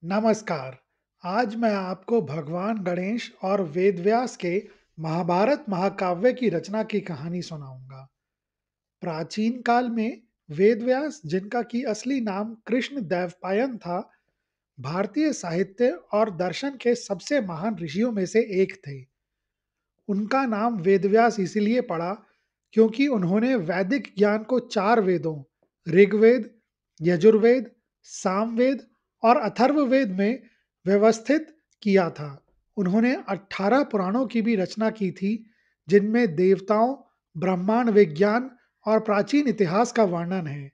नमस्कार। आज मैं आपको भगवान गणेश और वेदव्यास के महाभारत महाकाव्य की रचना की कहानी सुनाऊंगा। प्राचीन काल में वेदव्यास, जिनका की असली नाम कृष्ण देवपायन था, भारतीय साहित्य और दर्शन के सबसे महान ऋषियों में से एक थे। उनका नाम वेदव्यास इसीलिए पड़ा क्योंकि उन्होंने वैदिक ज्ञान को चार वेदों ऋग्वेद, यजुर्वेद, सामवेद और अथर्ववेद में व्यवस्थित किया था। उन्होंने 18 पुराणों की भी रचना की थी, जिनमें देवताओं, ब्रह्मांड विज्ञान और प्राचीन इतिहास का वर्णन है।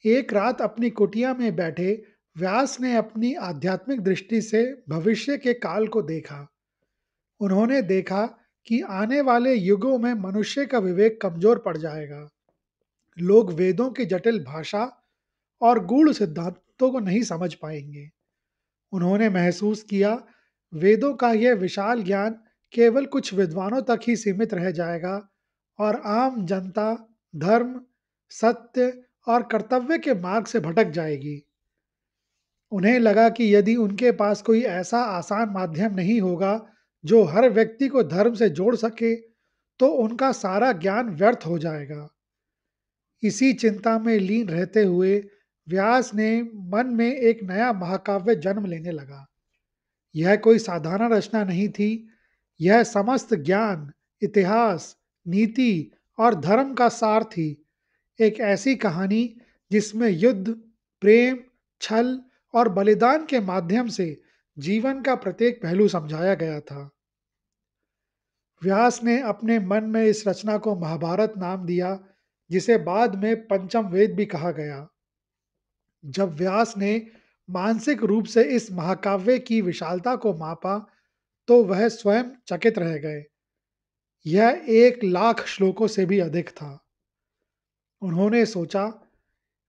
एक रात अपनी कुटिया में बैठे व्यास ने अपनी आध्यात्मिक दृष्टि से भविष्य के काल को देखा। उन्होंने देखा कि आने वाले युगों में मनुष्य का विवेक कमजोर पड़ जाएगा। लोग वेदों की जटिल भाषा और गूढ़ सिद्धांतों को नहीं समझ पाएंगे। उन्होंने महसूस किया, वेदों का यह विशाल ज्ञान केवल कुछ विद्वानों तक ही सीमित रह जाएगा और आम जनता धर्म, सत्य और कर्तव्य के मार्ग से भटक जाएगी। उन्हें लगा कि यदि उनके पास कोई ऐसा आसान माध्यम नहीं होगा जो हर व्यक्ति को धर्म से जोड़ सके, तो उनका सारा ज्ञान व्यर्थ हो जाएगा। इसी चिंता में लीन रहते हुए व्यास ने मन में एक नया महाकाव्य जन्म लेने लगा। यह कोई साधारण रचना नहीं थी। यह समस्त ज्ञान, इतिहास, नीति और धर्म का सार थी। एक ऐसी कहानी जिसमें युद्ध, प्रेम, छल और बलिदान के माध्यम से जीवन का प्रत्येक पहलू समझाया गया था। व्यास ने अपने मन में इस रचना को महाभारत नाम दिया, जिसे बाद में पंचम वेद भी कहा गया। जब व्यास ने मानसिक रूप से इस महाकाव्य की विशालता को मापा, तो वह स्वयं चकित रह गए। यह 1 लाख श्लोकों से भी अधिक था। उन्होंने सोचा,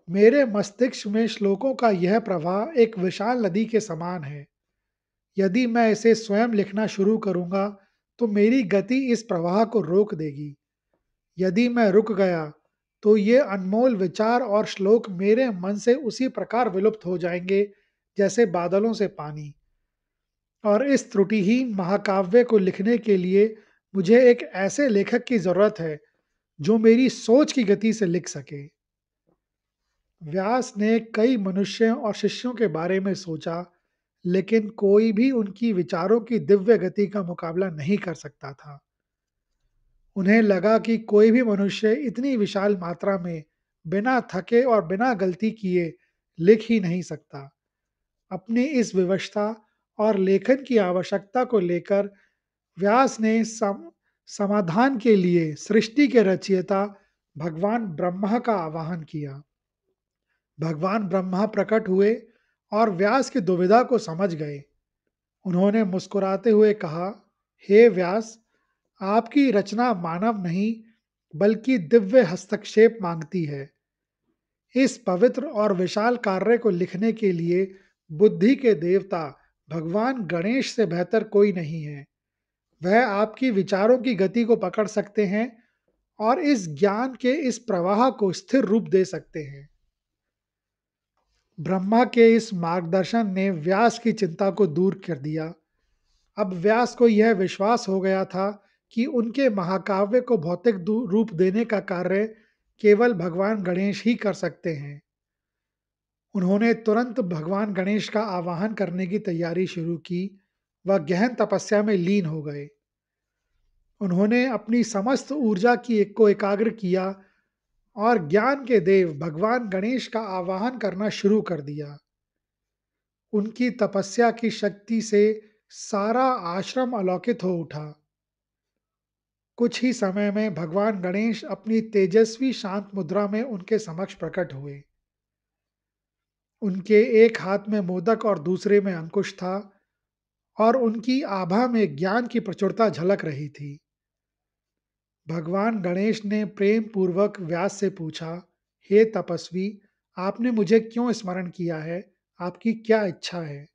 मेरे मस्तिष्क में श्लोकों का यह प्रवाह एक विशाल नदी के समान है। यदि मैं इसे स्वयं लिखना शुरू करूंगा, तो मेरी गति इस प्रवाह को रोक देगी। यदि मैं रुक गया, तो ये अनमोल विचार और श्लोक मेरे मन से उसी प्रकार विलुप्त हो जाएंगे जैसे बादलों से पानी। और इस त्रुटिहीन महाकाव्य को लिखने के लिए मुझे एक ऐसे लेखक की जरूरत है जो मेरी सोच की गति से लिख सके। व्यास ने कई मनुष्यों और शिष्यों के बारे में सोचा, लेकिन कोई भी उनकी विचारों की दिव्य गति का मुकाबला नहीं कर सकता था। उन्हें लगा कि कोई भी मनुष्य इतनी विशाल मात्रा में बिना थके और बिना गलती किए लिख ही नहीं सकता। अपनी इस विवशता और लेखन की आवश्यकता को लेकर व्यास ने समाधान के लिए सृष्टि के रचयिता भगवान ब्रह्मा का आवाहन किया। भगवान ब्रह्मा प्रकट हुए और व्यास की दुविधा को समझ गए। उन्होंने मुस्कुराते हुए कहा, हे व्यास, आपकी रचना मानव नहीं बल्कि दिव्य हस्तक्षेप मांगती है। इस पवित्र और विशाल कार्य को लिखने के लिए बुद्धि के देवता भगवान गणेश से बेहतर कोई नहीं है। वह आपकी विचारों की गति को पकड़ सकते हैं और इस ज्ञान के इस प्रवाह को स्थिर रूप दे सकते हैं। ब्रह्मा के इस मार्गदर्शन ने व्यास की चिंता को दूर कर दिया। अब व्यास को यह विश्वास हो गया था कि उनके महाकाव्य को भौतिक रूप देने का कार्य केवल भगवान गणेश ही कर सकते हैं। उन्होंने तुरंत भगवान गणेश का आवाहन करने की तैयारी शुरू की। वह गहन तपस्या में लीन हो गए। उन्होंने अपनी समस्त ऊर्जा को एकाग्र किया और ज्ञान के देव भगवान गणेश का आवाहन करना शुरू कर दिया। उनकी तपस्या की शक्ति से सारा आश्रम अलौकित हो उठा। कुछ ही समय में भगवान गणेश अपनी तेजस्वी शांत मुद्रा में उनके समक्ष प्रकट हुए। उनके एक हाथ में मोदक और दूसरे में अंकुश था और उनकी आभा में ज्ञान की प्रचुरता झलक रही थी। भगवान गणेश ने प्रेम पूर्वक व्यास से पूछा, हे तपस्वी, आपने मुझे क्यों स्मरण किया है? आपकी क्या इच्छा है?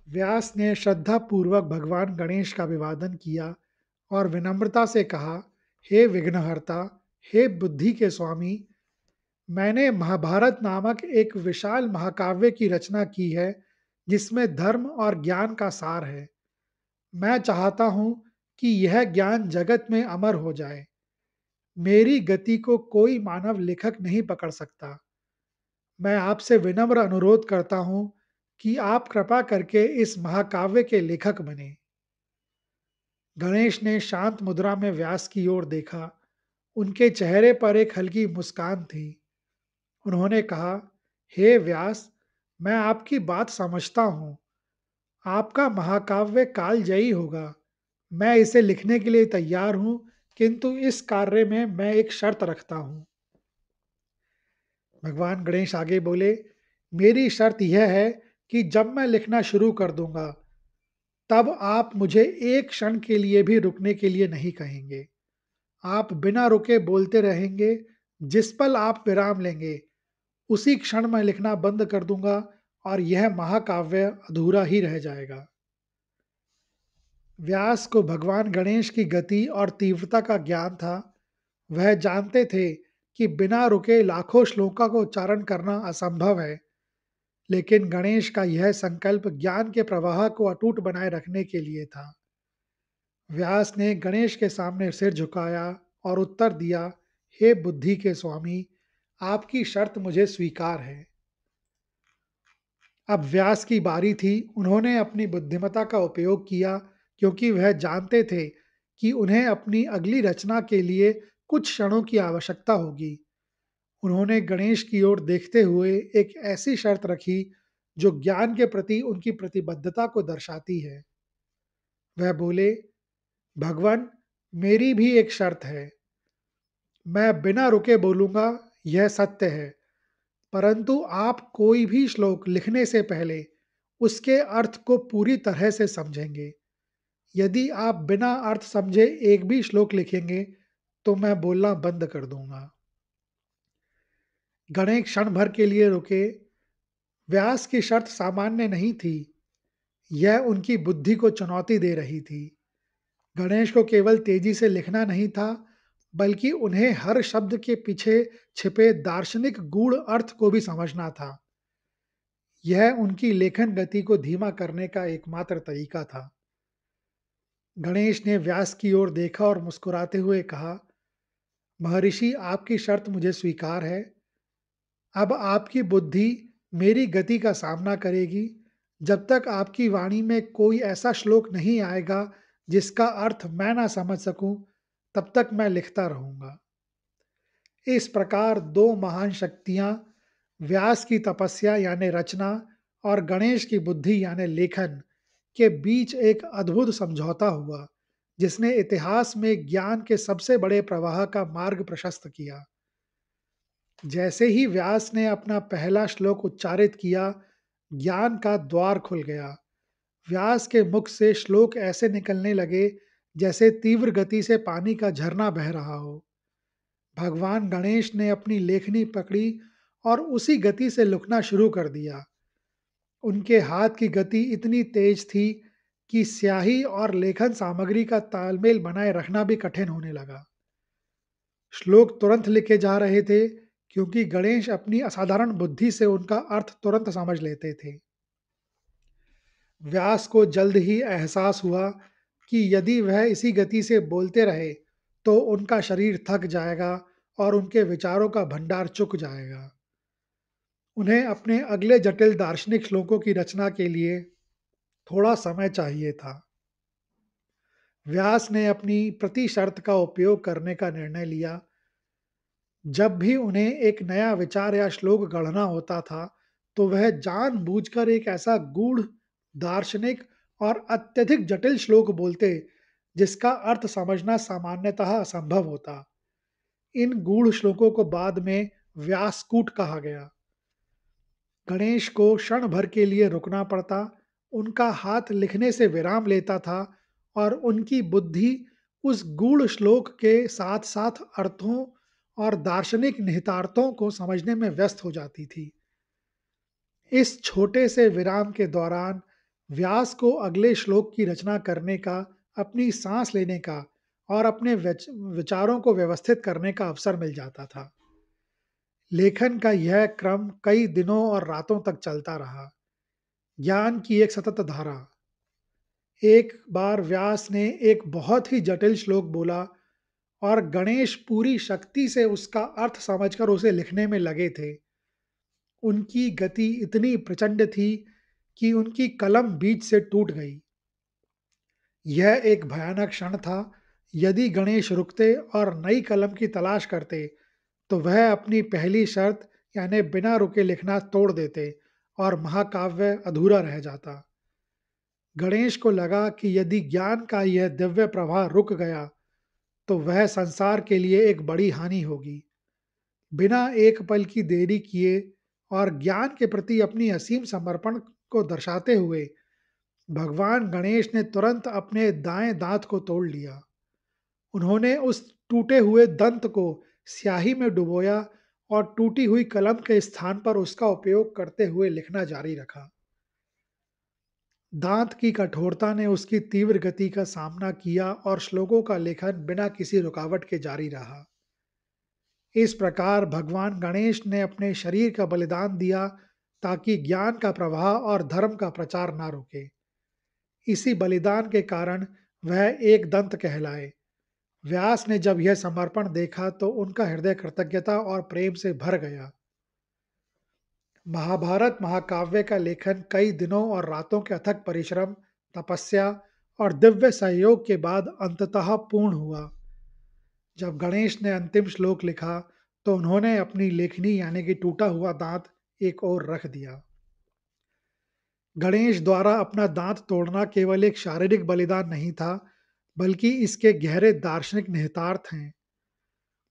व्यास ने श्रद्धा पूर्वक भगवान गणेश का अभिवादन किया और विनम्रता से कहा, हे विघ्नहर्ता, हे बुद्धि के स्वामी, मैंने महाभारत नामक एक विशाल महाकाव्य की रचना की है, जिसमें धर्म और ज्ञान का सार है। मैं चाहता हूँ कि यह ज्ञान जगत में अमर हो जाए। मेरी गति को कोई मानव लेखक नहीं पकड़ सकता। मैं आपसे विनम्र अनुरोध करता हूँ कि आप कृपा करके इस महाकाव्य के लेखक बने। गणेश ने शांत मुद्रा में व्यास की ओर देखा। उनके चेहरे पर एक हल्की मुस्कान थी। उन्होंने कहा, हे व्यास, मैं आपकी बात समझता हूँ। आपका महाकाव्य कालजयी होगा। मैं इसे लिखने के लिए तैयार हूँ, किंतु इस कार्य में मैं एक शर्त रखता हूँ। भगवान गणेश आगे बोले, मेरी शर्त यह है कि जब मैं लिखना शुरू कर दूंगा, तब आप मुझे एक क्षण के लिए भी रुकने के लिए नहीं कहेंगे। आप बिना रुके बोलते रहेंगे। जिस पल आप विराम लेंगे, उसी क्षण मैं लिखना बंद कर दूंगा और यह महाकाव्य अधूरा ही रह जाएगा। व्यास को भगवान गणेश की गति और तीव्रता का ज्ञान था। वह जानते थे कि बिना रुके लाखों श्लोकों का उच्चारण करना असंभव है, लेकिन गणेश का यह संकल्प ज्ञान के प्रवाह को अटूट बनाए रखने के लिए था। व्यास ने गणेश के सामने सिर झुकाया और उत्तर दिया, हे बुद्धि के स्वामी, आपकी शर्त मुझे स्वीकार है। अब व्यास की बारी थी। उन्होंने अपनी बुद्धिमत्ता का उपयोग किया, क्योंकि वह जानते थे कि उन्हें अपनी अगली रचना के लिए कुछ क्षणों की आवश्यकता होगी। उन्होंने गणेश की ओर देखते हुए एक ऐसी शर्त रखी जो ज्ञान के प्रति उनकी प्रतिबद्धता को दर्शाती है। वह बोले, भगवान, मेरी भी एक शर्त है। मैं बिना रुके बोलूंगा, यह सत्य है, परंतु आप कोई भी श्लोक लिखने से पहले उसके अर्थ को पूरी तरह से समझेंगे। यदि आप बिना अर्थ समझे एक भी श्लोक लिखेंगे, तो मैं बोलना बंद कर दूंगा। गणेश क्षण भर के लिए रुके। व्यास की शर्त सामान्य नहीं थी। यह उनकी बुद्धि को चुनौती दे रही थी। गणेश को केवल तेजी से लिखना नहीं था, बल्कि उन्हें हर शब्द के पीछे छिपे दार्शनिक गूढ़ अर्थ को भी समझना था। यह उनकी लेखन गति को धीमा करने का एकमात्र तरीका था। गणेश ने व्यास की ओर देखा और मुस्कुराते हुए कहा, महर्षि, आपकी शर्त मुझे स्वीकार है। अब आपकी बुद्धि मेरी गति का सामना करेगी। जब तक आपकी वाणी में कोई ऐसा श्लोक नहीं आएगा जिसका अर्थ मैं ना समझ सकूं, तब तक मैं लिखता रहूंगा। इस प्रकार दो महान शक्तियां, व्यास की तपस्या यानी रचना और गणेश की बुद्धि यानी लेखन, के बीच एक अद्भुत समझौता हुआ, जिसने इतिहास में ज्ञान के सबसे बड़े प्रवाह का मार्ग प्रशस्त किया। जैसे ही व्यास ने अपना पहला श्लोक उच्चारित किया, ज्ञान का द्वार खुल गया। व्यास के मुख से श्लोक ऐसे निकलने लगे जैसे तीव्र गति से पानी का झरना बह रहा हो। भगवान गणेश ने अपनी लेखनी पकड़ी और उसी गति से लिखना शुरू कर दिया। उनके हाथ की गति इतनी तेज थी कि स्याही और लेखन सामग्री का तालमेल बनाए रखना भी कठिन होने लगा। श्लोक तुरंत लिखे जा रहे थे, क्योंकि गणेश अपनी असाधारण बुद्धि से उनका अर्थ तुरंत समझ लेते थे। व्यास को जल्द ही एहसास हुआ कि यदि वह इसी गति से बोलते रहे, तो उनका शरीर थक जाएगा और उनके विचारों का भंडार चुक जाएगा। उन्हें अपने अगले जटिल दार्शनिक श्लोकों की रचना के लिए थोड़ा समय चाहिए था। व्यास ने अपनी प्रति शर्त का उपयोग करने का निर्णय लिया। जब भी उन्हें एक नया विचार या श्लोक गढ़ना होता था, तो वह जानबूझकर एक ऐसा गूढ़, दार्शनिक और अत्यधिक जटिल श्लोक बोलते, जिसका अर्थ समझना सामान्यतः असंभव होता। इन गूढ़ श्लोकों को बाद में व्यासकूट कहा गया। गणेश को क्षण भर के लिए रुकना पड़ता। उनका हाथ लिखने से विराम लेता था और उनकी बुद्धि उस गूढ़ श्लोक के साथ साथ अर्थों और दार्शनिक निहितार्थों को समझने में व्यस्त हो जाती थी। इस छोटे से विराम के दौरान व्यास को अगले श्लोक की रचना करने का, अपनी सांस लेने का और अपने विचारों को व्यवस्थित करने का अवसर मिल जाता था। लेखन का यह क्रम कई दिनों और रातों तक चलता रहा। ज्ञान की एक सतत धारा। एक बार व्यास ने एक बहुत ही जटिल श्लोक बोला और गणेश पूरी शक्ति से उसका अर्थ समझकर उसे लिखने में लगे थे। उनकी गति इतनी प्रचंड थी कि उनकी कलम बीच से टूट गई। यह एक भयानक क्षण था। यदि गणेश रुकते और नई कलम की तलाश करते, तो वह अपनी पहली शर्त यानी बिना रुके लिखना तोड़ देते और महाकाव्य अधूरा रह जाता। गणेश को लगा कि यदि ज्ञान का यह दिव्य प्रवाह रुक गया, तो वह संसार के लिए एक बड़ी हानि होगी। बिना एक पल की देरी किए और ज्ञान के प्रति अपनी असीम समर्पण को दर्शाते हुए भगवान गणेश ने तुरंत अपने दाएं दांत को तोड़ लिया। उन्होंने उस टूटे हुए दंत को स्याही में डुबोया और टूटी हुई कलम के स्थान पर उसका उपयोग करते हुए लिखना जारी रखा। दांत की कठोरता ने उसकी तीव्र गति का सामना किया और श्लोकों का लेखन बिना किसी रुकावट के जारी रहा। इस प्रकार भगवान गणेश ने अपने शरीर का बलिदान दिया ताकि ज्ञान का प्रवाह और धर्म का प्रचार ना रुके। इसी बलिदान के कारण वह एक दंत कहलाए। व्यास ने जब यह समर्पण देखा तो उनका हृदय कृतज्ञता और प्रेम से भर गया। महाभारत महाकाव्य का लेखन कई दिनों और रातों के अथक परिश्रम, तपस्या और दिव्य सहयोग के बाद अंततः पूर्ण हुआ। जब गणेश ने अंतिम श्लोक लिखा, तो उन्होंने अपनी लेखनी यानी कि टूटा हुआ दांत एक ओर रख दिया। गणेश द्वारा अपना दांत तोड़ना केवल एक शारीरिक बलिदान नहीं था, बल्कि इसके गहरे दार्शनिक निहितार्थ हैं।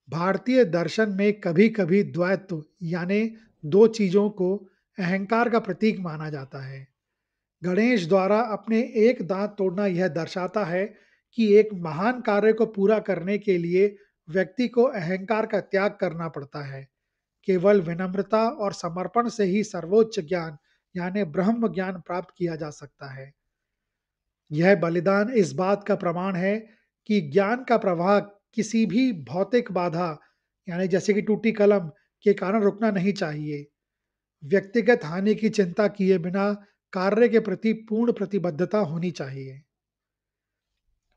भारतीय दर्शन में कभी-कभी द्वैत्व यानी दो चीजों को अहंकार का प्रतीक माना जाता है। गणेश द्वारा अपने एक दांत तोड़ना यह दर्शाता है कि एक महान कार्य को पूरा करने के लिए व्यक्ति को अहंकार का त्याग करना पड़ता है। केवल विनम्रता और समर्पण से ही सर्वोच्च ज्ञान यानी ब्रह्म ज्ञान प्राप्त किया जा सकता है। यह बलिदान इस बात का प्रमाण है कि ज्ञान का प्रवाह किसी भी भौतिक बाधा यानी जैसे कि टूटी कलम के कारण रुकना नहीं चाहिए। व्यक्तिगत हानि की चिंता किए बिना कार्य के प्रति पूर्ण प्रतिबद्धता होनी चाहिए।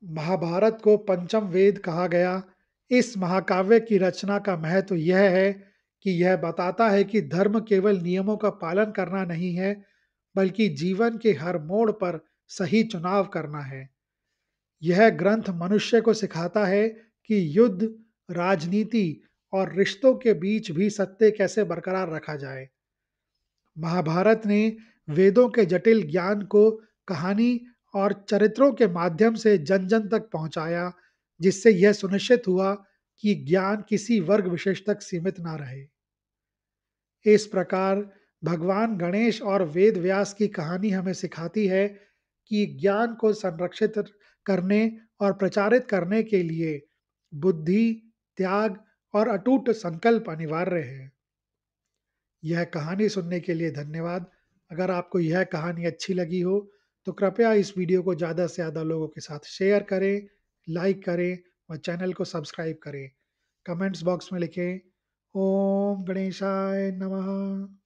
महाभारत को पंचम वेद कहा गया। इस महाकाव्य की रचना का महत्व यह है कि यह बताता है कि धर्म केवल नियमों का पालन करना नहीं है, बल्कि जीवन के हर मोड़ पर सही चुनाव करना है। यह ग्रंथ मनुष्य को सिखाता है कि युद्ध, राजनीति और रिश्तों के बीच भी सत्य कैसे बरकरार रखा जाए। महाभारत ने वेदों के जटिल ज्ञान को कहानी और चरित्रों के माध्यम से जन जन तक पहुंचाया, जिससे यह सुनिश्चित हुआ कि ज्ञान किसी वर्ग विशेष तक सीमित ना रहे। इस प्रकार भगवान गणेश और वेद व्यास की कहानी हमें सिखाती है कि ज्ञान को संरक्षित करने और प्रचारित करने के लिए बुद्धि, त्याग और अटूट संकल्प अनिवार्य है। यह कहानी सुनने के लिए धन्यवाद। अगर आपको यह कहानी अच्छी लगी हो, तो कृपया इस वीडियो को ज़्यादा से ज़्यादा लोगों के साथ शेयर करें, लाइक करें और चैनल को सब्सक्राइब करें। कमेंट्स बॉक्स में लिखें, ओम गणेशाय नमः।